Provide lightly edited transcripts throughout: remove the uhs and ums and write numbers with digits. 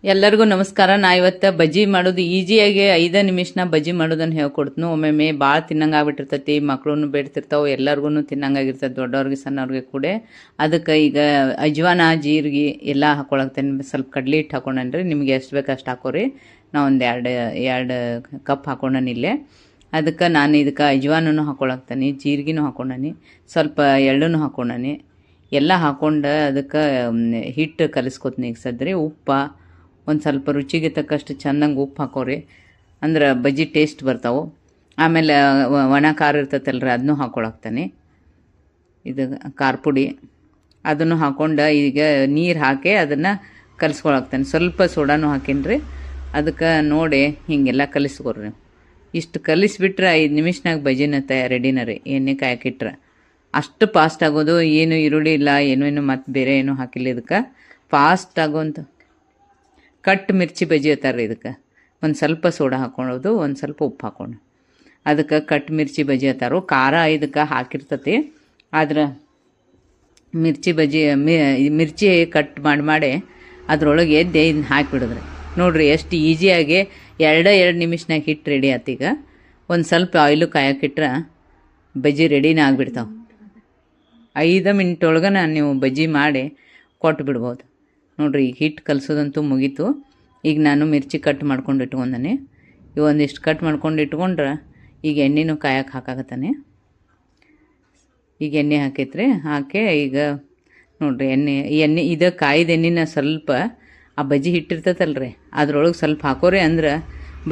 ಎಲ್ಲರಿಗೂ ನಮಸ್ಕಾರ. ನಾ ಇವತ್ತು ಬಜ್ಜಿ ಮಾಡೋದು ಈಜಿಯಾಗಿ 5 ನಿಮಿಷನ ಬಜ್ಜಿ ಮಾಡೋದನ್ನು ಹೇಳ್ಕೊಡ್ತೀನಿ. ಒಮ್ಮೊಮ್ಮೆ ಭಾಳ ತಿನ್ನಂಗೆ ಆಗ್ಬಿಟ್ಟಿರ್ತೈತಿ, ಮಕ್ಕಳು ಬೇಡ್ತಿರ್ತಾವೆ, ಎಲ್ಲರಿಗೂ ತಿನ್ನಂಗಾಗಿರ್ತೈತೆ, ದೊಡ್ಡವ್ರಿಗೆ ಸಣ್ಣವ್ರಿಗೆ ಕೂಡ. ಅದಕ್ಕೆ ಈಗ ಅಜ್ವಾನ ಜೀರಿಗೆ ಎಲ್ಲ ಹಾಕೊಳಕ್ತೇನೆ. ಸ್ವಲ್ಪ ಕಡ್ಲಿ ಹಿಟ್ಟು ಹಾಕೊಂಡ್ರಿ, ನಿಮ್ಗೆ ಎಷ್ಟು ಬೇಕು ಅಷ್ಟು ಹಾಕೋರಿ. ನಾ ಒಂದು ಎರಡು ಕಪ್ ಹಾಕೊಂಡನಿ ಇಲ್ಲೇ. ಅದಕ್ಕೆ ನಾನು ಇದಕ್ಕೆ ಅಜ್ವಾನೂ ಹಾಕೊಳಕ್ತಾನೆ, ಜೀರಿಗೆನೂ ಹಾಕೊಂಡನಿ, ಸ್ವಲ್ಪ ಎಳ್ಳೂ ಹಾಕೊಂಡನಿ. ಎಲ್ಲ ಹಾಕೊಂಡು ಅದಕ್ಕೆ ಹಿಟ್ಟು ಕಲಿಸ್ಕೊತೀನಿ. ಈಗ ಸದ್ರಿ ಉಪ್ಪು ಒಂದು ಸ್ವಲ್ಪ ರುಚಿಗೆ ತಕ್ಕಷ್ಟು ಚೆಂದಂಗೆ ಉಪ್ಪು ಹಾಕೋರಿ, ಅಂದ್ರೆ ಬಜ್ಜಿ ಟೇಸ್ಟ್ ಬರ್ತಾವೆ. ಆಮೇಲೆ ಒಣ ಖಾರ ಇರ್ತೈತಲ್ರಿ, ಅದನ್ನೂ ಹಾಕೊಳಕ್ತಾನೆ. ಇದು ಖಾರ ಪುಡಿ ಅದನ್ನು ಹಾಕೊಂಡು ಈಗ ನೀರು ಹಾಕಿ ಅದನ್ನು ಕಲಿಸ್ಕೊಳಕ್ತಾನೆ. ಸ್ವಲ್ಪ ಸೋಡಾನು ಹಾಕೀನಿ. ಅದಕ್ಕೆ ನೋಡಿ ಹೀಗೆಲ್ಲ ಕಲಿಸ್ಕೊಡ್ರಿ. ಇಷ್ಟು ಕಲಿಸ್ಬಿಟ್ರೆ 5 ನಿಮಿಷನಾಗ ಬಜ್ಜಿನ ರೆಡಿನ ರೀ. ಎಣ್ಣೆ ಕಾಯಕ್ಕಿಟ್ರೆ ಅಷ್ಟು ಫಾಸ್ಟ್ ಆಗೋದು. ಏನು ಈರುಳ್ಳಿ ಇಲ್ಲ, ಏನು ಮತ್ತು ಬೇರೆ ಏನೂ ಹಾಕಿಲ್ಲ. ಇದಕ್ಕೆ ಫಾಸ್ಟ್ ಆಗೋಂಥ ಕಟ್ ಮಿರ್ಚಿ ಬಜ್ಜಿ ಅಂತಾರೆ ಇದಕ್ಕೆ. ಒಂದು ಸ್ವಲ್ಪ ಸೋಡಾ ಹಾಕೊಳ್ಳೋದು, ಒಂದು ಸ್ವಲ್ಪ ಉಪ್ಪು ಹಾಕೊಂಡು ಅದಕ್ಕೆ ಕಟ್ ಮಿರ್ಚಿ ಬಜ್ಜಿ ಅಂತಾರೋ. ಖಾರ ಇದಕ್ಕೆ ಹಾಕಿರ್ತತಿ, ಆದ್ರೆ ಮಿರ್ಚಿ ಬಜ್ಜಿ ಮಿರ್ಚಿ ಕಟ್ ಮಾಡಿ ಅದ್ರೊಳಗೆ ಎದ್ದು ಇದನ್ನ ಹಾಕಿಬಿಡಿದ್ರಿ. ನೋಡಿರಿ ಎಷ್ಟು ಈಸಿಯಾಗಿ 2 ನಿಮಿಷನಾಗ ಹಿಟ್ಟು ರೆಡಿ ಆಯ್ತು. ಈಗ ಒಂದು ಸ್ವಲ್ಪ ಆಯಿಲು ಕಾಯಕ್ಕಿಟ್ರೆ ಬಜ್ಜಿ ರೆಡಿನೇ ಆಗಿಬಿಡ್ತಾವೆ. 5 ಮಿನಿಟ್ ಒಳಗೆ ನೀವು ಬಜ್ಜಿ ಮಾಡಿ ಕೊಟ್ಟು ಬಿಡ್ಬೋದು. ನೋಡಿರಿ ಈಗ ಹಿಟ್ಟು ಕಲಸೋದಂತೂ ಮುಗೀತು. ಈಗ ನಾನು ಮಿರ್ಚಿ ಕಟ್ ಮಾಡ್ಕೊಂಡು ಇಟ್ಕೊಂಡಾನೆ. ಒಂದಿಷ್ಟು ಕಟ್ ಮಾಡ್ಕೊಂಡು ಇಟ್ಕೊಂಡ್ರೆ ಈಗ ಎಣ್ಣೆನೂ ಕಾಯಕ್ಕೆ ಹಾಕಾಕತ್ತಾನೆ. ಈಗ ಎಣ್ಣೆ ಹಾಕೈತ್ರಿ. ಹಾಕಿ ಈಗ ನೋಡಿರಿ ಎಣ್ಣೆ ಇದು ಕಾಯ್ದ ಎಣ್ಣೆನ ಸ್ವಲ್ಪ ಆ ಬಜ್ಜಿ ಹಿಟ್ಟಿರ್ತೈತಲ್ರಿ ಅದ್ರೊಳಗೆ ಸ್ವಲ್ಪ ಹಾಕೋರಿ, ಅಂದ್ರೆ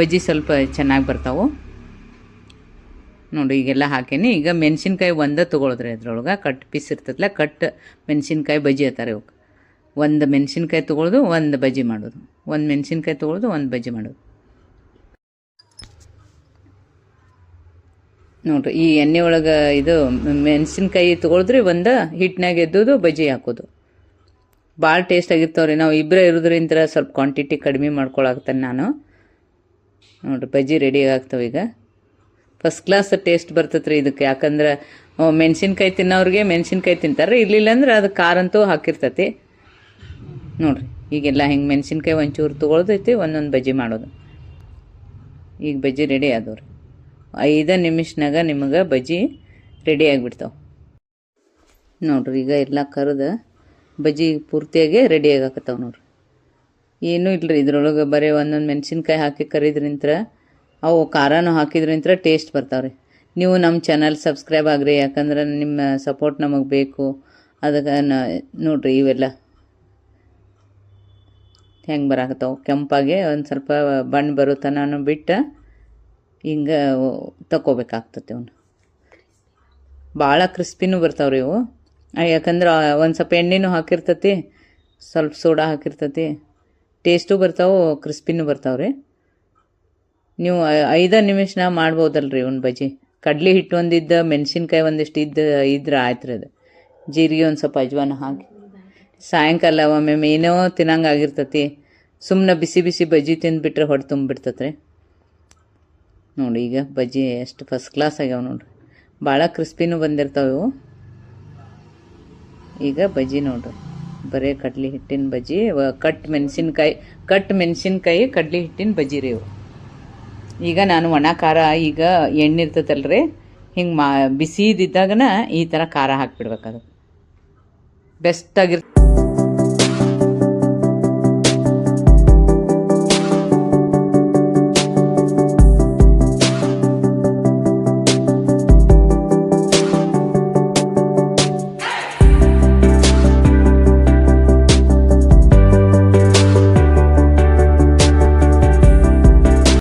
ಬಜ್ಜಿ ಸ್ವಲ್ಪ ಚೆನ್ನಾಗಿ ಬರ್ತಾವೆ. ನೋಡಿ ಈಗೆಲ್ಲ ಹಾಕೇನಿ. ಈಗ ಮೆಣಸಿನ್ಕಾಯಿ ಒಂದೇ ತೊಗೊಳದ್ರಿ. ಅದ್ರೊಳಗೆ ಕಟ್ ಪೀಸ್ ಇರ್ತೈತಲ್ಲ, ಕಟ್ ಮೆಣಸಿನ್ಕಾಯಿ ಬಜ್ಜಿ ಅಂತಾರೆ ಇವಕ್ಕೆ. ಒಂದು ಮೆಣಸಿನ್ಕಾಯಿ ತೊಗೊಳೋದು, ಒಂದು ಬಜ್ಜಿ ಮಾಡೋದು, ಒಂದು ಮೆಣಸಿನ್ಕಾಯಿ ತೊಗೊಳೋದು, ಒಂದು ಬಜ್ಜಿ ಮಾಡೋದು. ನೋಡಿರಿ ಈ ಎಣ್ಣೆ ಒಳಗೆ ಇದು ಮೆಣಸಿನ್ಕಾಯಿ ತೊಗೊಳಿದ್ರಿ, ಒಂದು ಹಿಟ್ಟಿನಾಗ ಎದ್ದೋದು ಬಜ್ಜಿ ಹಾಕೋದು. ಭಾಳ ಟೇಸ್ಟ್ ಆಗಿರ್ತಾವ್ರಿ. ನಾವು ಇಬ್ಬರೇ ಇರೋದ್ರಿಂದ ಸ್ವಲ್ಪ ಕ್ವಾಂಟಿಟಿ ಕಡಿಮೆ ಮಾಡ್ಕೊಳಕ್ತಾನೆ ನಾನು. ನೋಡಿರಿ ಬಜ್ಜಿ ರೆಡಿ ಆಗ್ತಾವೆ. ಈಗ ಫಸ್ಟ್ ಕ್ಲಾಸ್ ಟೇಸ್ಟ್ ಬರ್ತೈತೆ ರೀ ಇದಕ್ಕೆ. ಯಾಕಂದ್ರೆ ಮೆಣಸಿನ್ಕಾಯಿ ತಿನ್ನೋರಿಗೆ ಮೆಣಸಿನ್ಕಾಯಿ ತಿಂತಾರೆ, ಇರಲಿಲ್ಲ ಅಂದ್ರೆ ಅದು ಖಾರ ಅಂತೂ ಹಾಕಿರ್ತೈತಿ. ನೋಡಿರಿ ಈಗೆಲ್ಲ ಹಿಂಗೆ ಮೆಣಸಿನ್ಕಾಯಿ ಒಂಚೂರು ತೊಗೊಳ್ದೈತಿ, ಒಂದೊಂದು ಬಜ್ಜಿ ಮಾಡೋದು. ಈಗ ಬಜ್ಜಿ ರೆಡಿ ಆದವು ರೀ. 5 ನಿಮಿಷನಾಗ ನಿಮಗೆ ಬಜ್ಜಿ ರೆಡಿ ಆಗಿಬಿಡ್ತಾವೆ. ನೋಡಿರಿ ಈಗ ಎಲ್ಲ ಕರೆದು ಬಜ್ಜಿ ಪೂರ್ತಿಯಾಗಿ ರೆಡಿ ಆಗಾಕತ್ತಾವೆ. ನೋಡಿರಿ ಏನೂ ಇಲ್ಲರಿ ಇದ್ರೊಳಗೆ, ಬರೀ ಒಂದೊಂದು ಮೆಣಸಿನ್ಕಾಯಿ ಹಾಕಿ ಕರಿದ್ರಿಂತ, ಅವು ಖಾರನೂ ಹಾಕಿದ್ರಿಂತ ಟೇಸ್ಟ್ ಬರ್ತಾವೆ ರೀ. ನೀವು ನಮ್ಮ ಚಾನಲ್ ಸಬ್ಸ್ಕ್ರೈಬ್ ಆಗಿರಿ, ಯಾಕಂದ್ರೆ ನಿಮ್ಮ ಸಪೋರ್ಟ್ ನಮಗೆ ಬೇಕು. ಅದಕ್ಕೆ ನೋಡಿರಿ ಇವೆಲ್ಲ ಹೆಂಗೆ ಬರಾಕತ್ತಾವೆ ಕೆಂಪಾಗೆ. ಒಂದು ಸ್ವಲ್ಪ ಬಣ್ಣ ಬರೋ ತನಕ ಬಿಟ್ಟು ಹಿಂಗೆ ತಗೋಬೇಕಾಗ್ತತೆ. ಅವನು ಭಾಳ ಕ್ರಿಸ್ಪಿನೂ ಬರ್ತಾವ್ರಿ ಇವು. ಯಾಕಂದ್ರೆ ಒಂದು ಸ್ವಲ್ಪ ಎಣ್ಣೆನೂ ಹಾಕಿರ್ತತಿ, ಸ್ವಲ್ಪ ಸೋಡಾ ಹಾಕಿರ್ತತಿ, ಟೇಸ್ಟು ಬರ್ತಾವೆ, ಕ್ರಿಸ್ಪಿನೂ ಬರ್ತಾವ್ರಿ. ನೀವು 5 ನಿಮಿಷನಾಗ ಮಾಡ್ಬೋದಲ್ರಿ ಒಂದು ಬಜ್ಜಿ. ಕಡ್ಲಿ ಹಿಟ್ಟು ಒಂದಿದ್ದು, ಮೆಣಸಿನ್ಕಾಯಿ ಒಂದಿಷ್ಟು ಇದ್ರೆ ಆಯ್ತು ರೀ. ಅದು ಜೀರಿಗೆ ಒಂದು ಸ್ವಲ್ಪ ಅಜ್ವಾನ ಹಾಕಿ ಸಾಯಂಕಾಲ ಒಮ್ಮೆ ಏನೋ ತಿನ್ನಂಗೆ ಆಗಿರ್ತತಿ. ಸುಮ್ಮನೆ ಬಿಸಿ ಬಿಸಿ ಬಜ್ಜಿ ತಿಂದುಬಿಟ್ರೆ ಹೊಟ್ಟೆ ತುಂಬಿಬಿಡ್ತತ್ರಿ. ನೋಡಿ ಈಗ ಬಜ್ಜಿ ಎಷ್ಟು ಫಸ್ಟ್ ಕ್ಲಾಸ್ ಆಗ್ಯಾವ ನೋಡಿರಿ. ಭಾಳ ಕ್ರಿಸ್ಪಿನೂ ಬಂದಿರ್ತಾವೆ ಇವು. ಈಗ ಬಜ್ಜಿ ನೋಡಿರಿ, ಬರೀ ಕಡ್ಲಿ ಹಿಟ್ಟಿನ ಬಜ್ಜಿ, ಕಟ್ ಮೆಣಸಿನ್ಕಾಯಿ ಕಡ್ಲಿ ಹಿಟ್ಟಿನ ಬಜ್ಜಿ ರೀ ಇವು. ಈಗ ನಾನು ಒಣ ಖಾರ, ಈಗ ಎಣ್ಣೆ ಇರ್ತೈತಲ್ರಿ, ಹಿಂಗೆ ಬಿಸಿದಿದ್ದಾಗನ ಈ ಥರ ಖಾರ ಹಾಕಿಬಿಡ್ಬೇಕು. ಅದು ಬೆಸ್ಟ್ ಆಗಿರ್ತದೆ.